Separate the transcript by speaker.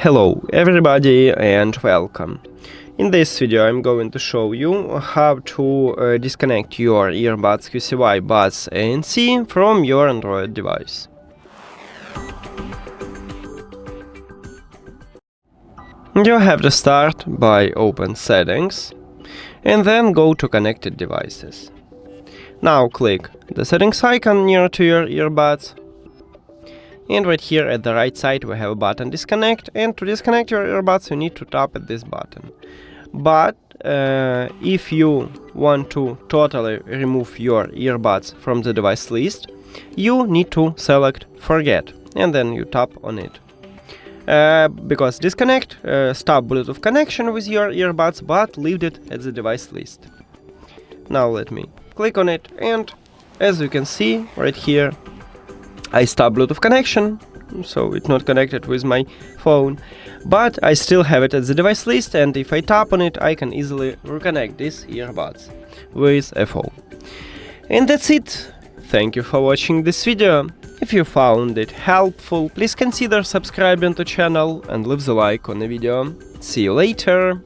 Speaker 1: Hello everybody and welcome. In this video I'm going to show you how to disconnect your Earbuds QCY Buds ANC from your Android device. You have to start by open Settings and then go to Connected Devices. Now click the settings icon near to your earbuds. And right here at the right side we have a button Disconnect, and to disconnect your earbuds you need to tap at this button. But if you want to totally remove your earbuds from the device list, you need to select Forget and then you tap on it. Because disconnect stop Bluetooth connection with your earbuds but leave it at the device list. Now let me click on it, and as you can see right here I stop Bluetooth connection, so it's not connected with my phone, but I still have it at the device list, and if I tap on it I can easily reconnect these earbuds with a phone. And that's it. Thank you for watching this video. If you found it helpful, please consider subscribing to the channel and leave the like on the video. See you later!